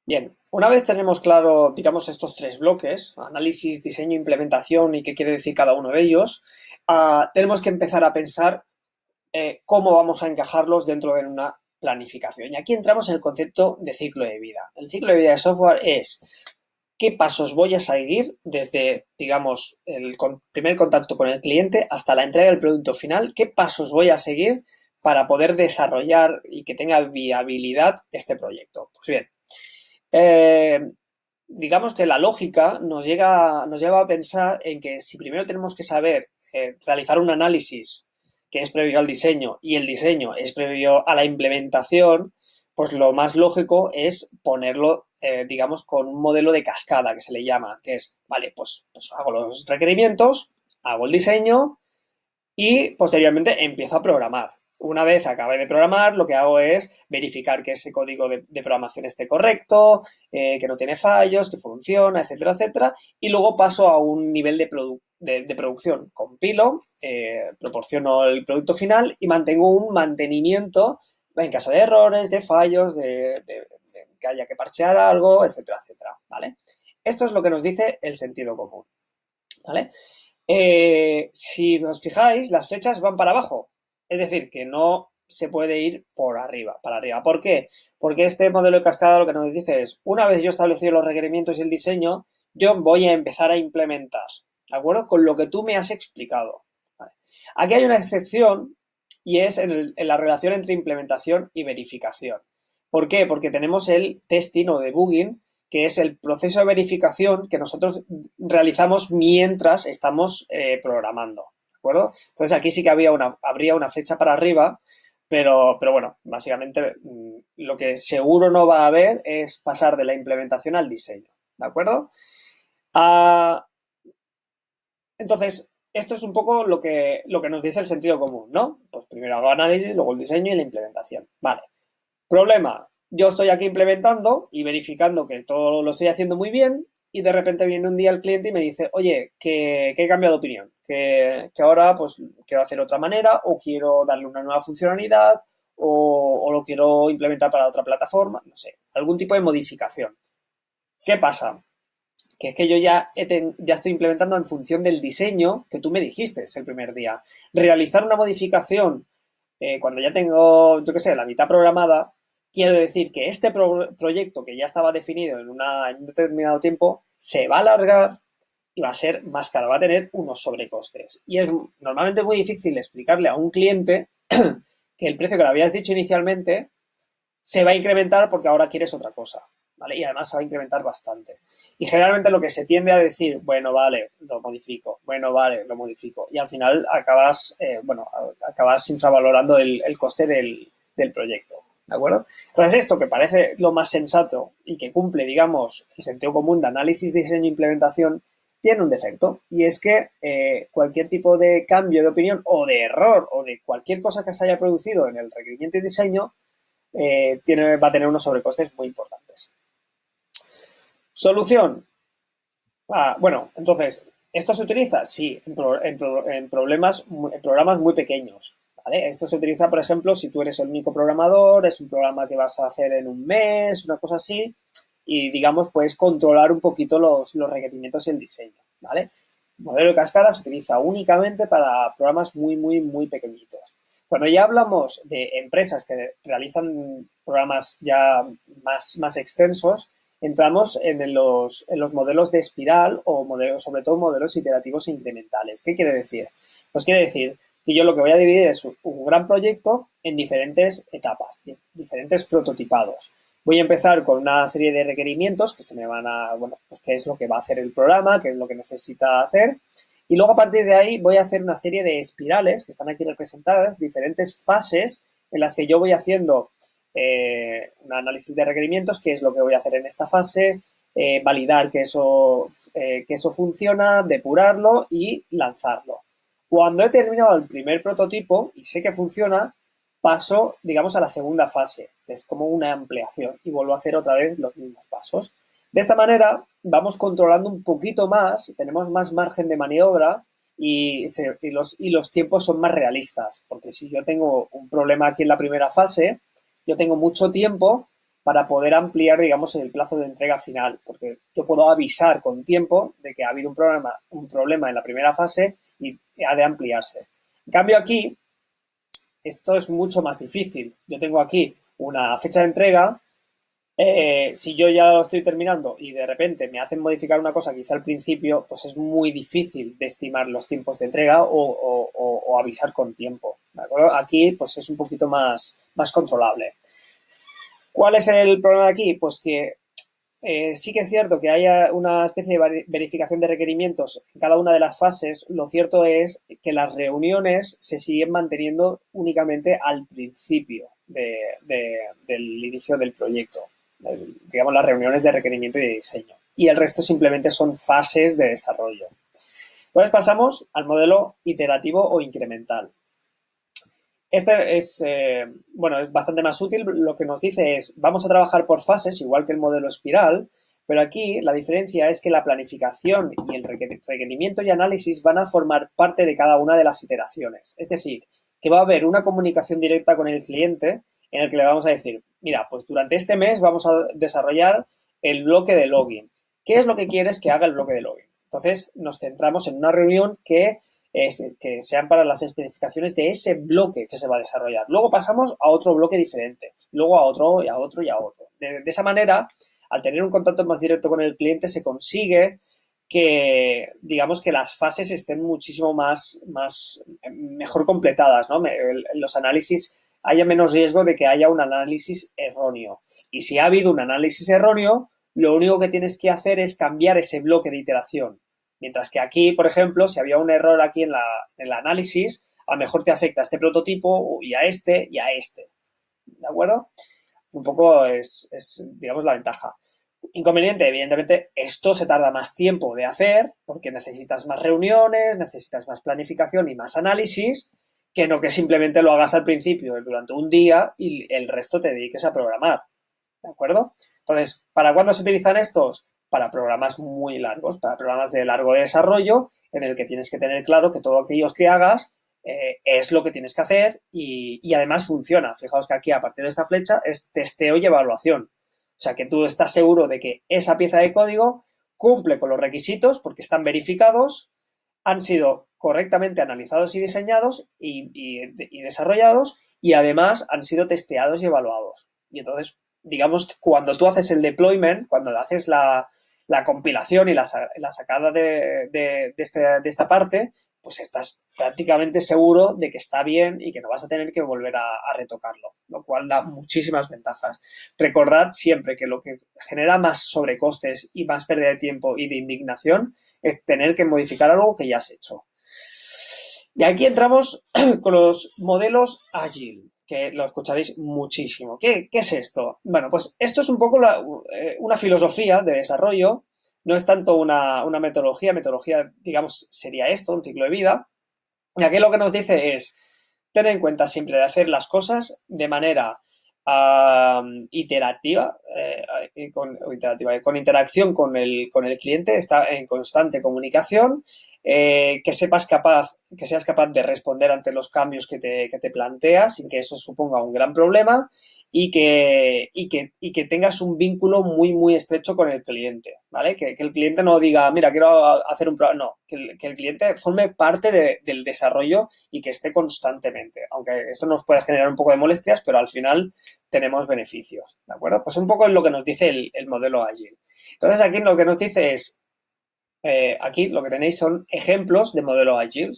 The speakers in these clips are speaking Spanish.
Bien, una vez tenemos claro, digamos, estos tres bloques, análisis, diseño, implementación y qué quiere decir cada uno de ellos, tenemos que empezar a pensar cómo vamos a encajarlos dentro de una planificación. Y aquí entramos en el concepto de ciclo de vida. El ciclo de vida de software es qué pasos voy a seguir desde, digamos, el primer contacto con el cliente hasta la entrega del producto final, qué pasos voy a seguir para poder desarrollar y que tenga viabilidad este proyecto. Pues bien, eh, digamos que la lógica nos lleva a pensar en que si primero tenemos que saber realizar un análisis que es previo al diseño y el diseño es previo a la implementación, pues lo más lógico es ponerlo, digamos, con un modelo de cascada que se le llama, que es, vale, pues hago los requerimientos, hago el diseño y posteriormente empiezo a programar. Una vez acabe de programar, lo que hago es verificar que ese código de programación esté correcto, que no tiene fallos, que funciona, etcétera, etcétera. Y luego paso a un nivel de producción. Compilo, proporciono el producto final y mantengo un mantenimiento en caso de errores, de fallos, de que haya que parchear algo, etcétera, etcétera. ¿Vale? Esto es lo que nos dice el sentido común. ¿Vale? Si os fijáis, las flechas van para abajo. Es decir, que no se puede ir por arriba, para arriba. ¿Por qué? Porque este modelo de cascada lo que nos dice es, una vez yo establecido los requerimientos y el diseño, yo voy a empezar a implementar, ¿de acuerdo? Con lo que tú me has explicado. ¿Vale? Aquí hay una excepción y es en la relación entre implementación y verificación. ¿Por qué? Porque tenemos el testing o debugging, que es el proceso de verificación que nosotros realizamos mientras estamos programando, ¿de acuerdo? Entonces aquí sí que habría una flecha para arriba, pero bueno, básicamente lo que seguro no va a haber es pasar de la implementación al diseño, ¿de acuerdo? Ah, entonces, esto es un poco lo que nos dice el sentido común, ¿no? Pues primero hago análisis, luego el diseño y la implementación. Vale. Problema, yo estoy aquí implementando y verificando que todo lo estoy haciendo muy bien y de repente viene un día el cliente y me dice, oye, que he cambiado de opinión, que ahora pues quiero hacer otra manera o quiero darle una nueva funcionalidad o lo quiero implementar para otra plataforma, no sé, algún tipo de modificación. ¿Qué pasa? Que es que yo ya estoy implementando en función del diseño que tú me dijiste el primer día. Realizar una modificación cuando ya tengo, yo qué sé, la mitad programada, quiero decir que este proyecto que ya estaba definido en un determinado tiempo se va a alargar y va a ser más caro, va a tener unos sobrecostes. Y es normalmente muy difícil explicarle a un cliente que el precio que le habías dicho inicialmente se va a incrementar porque ahora quieres otra cosa, ¿vale? Y además se va a incrementar bastante. Y generalmente lo que se tiende a decir, bueno, vale, lo modifico, bueno, vale, lo modifico. Y al final acabas infravalorando el coste del proyecto, ¿de acuerdo? Entonces esto que parece lo más sensato y que cumple, digamos, el sentido común de análisis, diseño e implementación, tiene un defecto y es que cualquier tipo de cambio de opinión o de error o de cualquier cosa que se haya producido en el requerimiento y diseño va a tener unos sobrecostes muy importantes. Solución. Bueno, entonces, ¿esto se utiliza? Sí, en programas muy pequeños. ¿Vale? Esto se utiliza, por ejemplo, si tú eres el único programador, es un programa que vas a hacer en un mes, una cosa así, y digamos, puedes controlar un poquito los requerimientos y el diseño. ¿Vale? El modelo de cascada se utiliza únicamente para programas muy, muy, muy pequeñitos. Cuando ya hablamos de empresas que realizan programas ya más extensos, entramos en los modelos de espiral o modelos, sobre todo modelos iterativos e incrementales. ¿Qué quiere decir? Pues quiere decir que yo lo que voy a dividir es un gran proyecto en diferentes etapas, diferentes prototipados. Voy a empezar con una serie de requerimientos que se me van a, bueno, pues qué es lo que va a hacer el programa, qué es lo que necesita hacer. Y luego a partir de ahí voy a hacer una serie de espirales que están aquí representadas, diferentes fases en las que yo voy haciendo un análisis de requerimientos, qué es lo que voy a hacer en esta fase, validar que eso funciona, depurarlo y lanzarlo. Cuando he terminado el primer prototipo y sé que funciona, paso, digamos, a la segunda fase, que es como una ampliación y vuelvo a hacer otra vez los mismos pasos. De esta manera vamos controlando un poquito más, tenemos más margen de maniobra y los tiempos son más realistas, porque si yo tengo un problema aquí en la primera fase, yo tengo mucho tiempo para poder ampliar, digamos, el plazo de entrega final, porque yo puedo avisar con tiempo de que ha habido un problema en la primera fase y ha de ampliarse. En cambio aquí, esto es mucho más difícil. Yo tengo aquí una fecha de entrega. Si yo ya lo estoy terminando y de repente me hacen modificar una cosa que hice al principio, pues es muy difícil de estimar los tiempos de entrega o avisar con tiempo. ¿De acuerdo? Aquí pues es un poquito más controlable. ¿Cuál es el problema de aquí? Pues que sí que es cierto que haya una especie de verificación de requerimientos en cada una de las fases. Lo cierto es que las reuniones se siguen manteniendo únicamente al principio del inicio del proyecto. Digamos, las reuniones de requerimiento y de diseño. Y el resto simplemente son fases de desarrollo. Entonces pasamos al modelo iterativo o incremental. Este es bastante más útil. Lo que nos dice es, vamos a trabajar por fases, igual que el modelo espiral, pero aquí la diferencia es que la planificación y el requerimiento y análisis van a formar parte de cada una de las iteraciones. Es decir, que va a haber una comunicación directa con el cliente en el que le vamos a decir, mira, pues durante este mes vamos a desarrollar el bloque de login. ¿Qué es lo que quieres que haga el bloque de login? Entonces, nos centramos en una reunión que sean para las especificaciones de ese bloque que se va a desarrollar. Luego pasamos a otro bloque diferente, luego a otro y a otro y a otro. De esa manera, al tener un contacto más directo con el cliente, se consigue que, digamos, que las fases estén muchísimo mejor completadas, ¿no? Los análisis haya menos riesgo de que haya un análisis erróneo. Y si ha habido un análisis erróneo, lo único que tienes que hacer es cambiar ese bloque de iteración. Mientras que aquí, por ejemplo, si había un error aquí en el análisis, a lo mejor te afecta a este prototipo y a este y a este. ¿De acuerdo? Un poco digamos, la ventaja. Inconveniente, evidentemente, esto se tarda más tiempo de hacer porque necesitas más reuniones, necesitas más planificación y más análisis que no que simplemente lo hagas al principio durante un día y el resto te dediques a programar. ¿De acuerdo? Entonces, ¿para cuándo se utilizan estos? Para programas muy largos, para programas de largo desarrollo, en el que tienes que tener claro que todo aquello que hagas es lo que tienes que hacer y además funciona. Fijaos que aquí, a partir de esta flecha, es testeo y evaluación. O sea, que tú estás seguro de que esa pieza de código cumple con los requisitos porque están verificados, han sido correctamente analizados y diseñados y desarrollados y además han sido testeados y evaluados. Y entonces, digamos que cuando tú haces el deployment, cuando haces la compilación y la sacada de esta parte, pues estás prácticamente seguro de que está bien y que no vas a tener que volver a retocarlo, lo cual da muchísimas ventajas. Recordad siempre que lo que genera más sobrecostes y más pérdida de tiempo y de indignación es tener que modificar algo que ya has hecho. Y aquí entramos con los modelos Agile, que lo escucharéis muchísimo. ¿Qué es esto? Bueno, pues esto es un poco una filosofía de desarrollo, no es tanto una metodología, digamos, sería esto, un ciclo de vida. Y aquí lo que nos dice es tener en cuenta siempre de hacer las cosas de manera iterativa, con interacción con el cliente, está en constante comunicación, que seas capaz de responder ante los cambios que te planteas sin que eso suponga un gran problema y que tengas un vínculo muy, muy estrecho con el cliente, ¿vale? Que el cliente no diga, mira, quiero hacer un programa, no, que el cliente forme parte del desarrollo y que esté constantemente, aunque esto nos puede generar un poco de molestias, pero al final tenemos beneficios, ¿de acuerdo? Pues un poco es lo que nos dice el modelo Agile. Entonces aquí lo que nos dice es, aquí lo que tenéis son ejemplos de modelo Agile.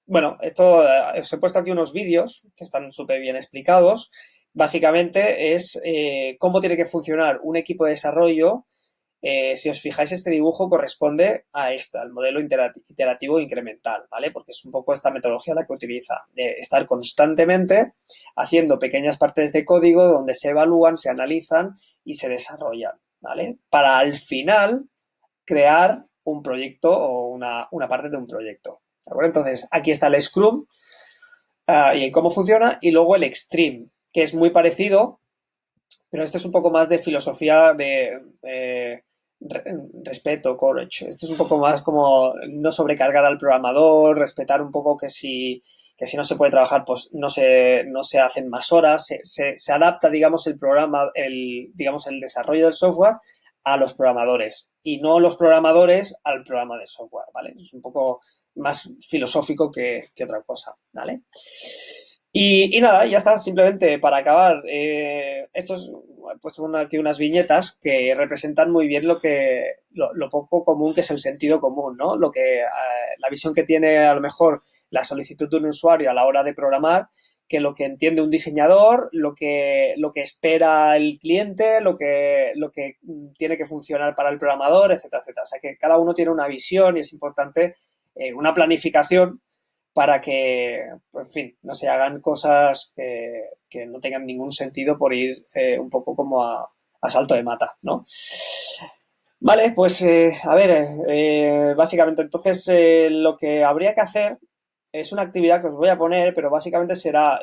Bueno, os he puesto aquí unos vídeos que están súper bien explicados. Básicamente es cómo tiene que funcionar un equipo de desarrollo. Si os fijáis, este dibujo corresponde al modelo iterativo incremental, ¿vale? Porque es un poco esta metodología la que utiliza, de estar constantemente haciendo pequeñas partes de código donde se evalúan, se analizan y se desarrollan, ¿vale? Para al final crear un proyecto o una parte de un proyecto, ¿de acuerdo? Entonces, aquí está el Scrum y cómo funciona, y luego el Extreme, que es muy parecido, pero esto es un poco más de filosofía respeto, courage. Esto es un poco más como no sobrecargar al programador, respetar un poco que si no se puede trabajar, pues no se hacen más horas, se adapta, digamos, el programa, digamos, el desarrollo del software a los programadores y no los programadores al programa de software, ¿vale? Es un poco más filosófico que otra cosa, ¿vale? Y nada, ya está, simplemente para acabar. Estos he puesto aquí unas viñetas que representan muy bien lo poco común que es el sentido común, ¿no? La visión que tiene a lo mejor la solicitud de un usuario a la hora de programar, que lo que entiende un diseñador, lo que espera el cliente, lo que tiene que funcionar para el programador, etcétera, etcétera. O sea que cada uno tiene una visión y es importante una planificación para que, pues, en fin, no se hagan cosas que no tengan ningún sentido por ir un poco como a salto de mata, ¿no? Vale, pues a ver, básicamente entonces lo que habría que hacer es una actividad que os voy a poner, pero básicamente será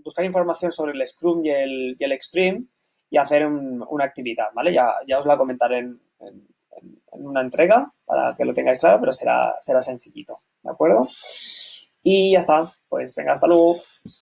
buscar información sobre el Scrum y el Extreme y hacer una actividad, ¿vale? Ya os la comentaré en una entrega para que lo tengáis claro, pero será sencillito, ¿de acuerdo? Y ya está, pues venga, hasta luego.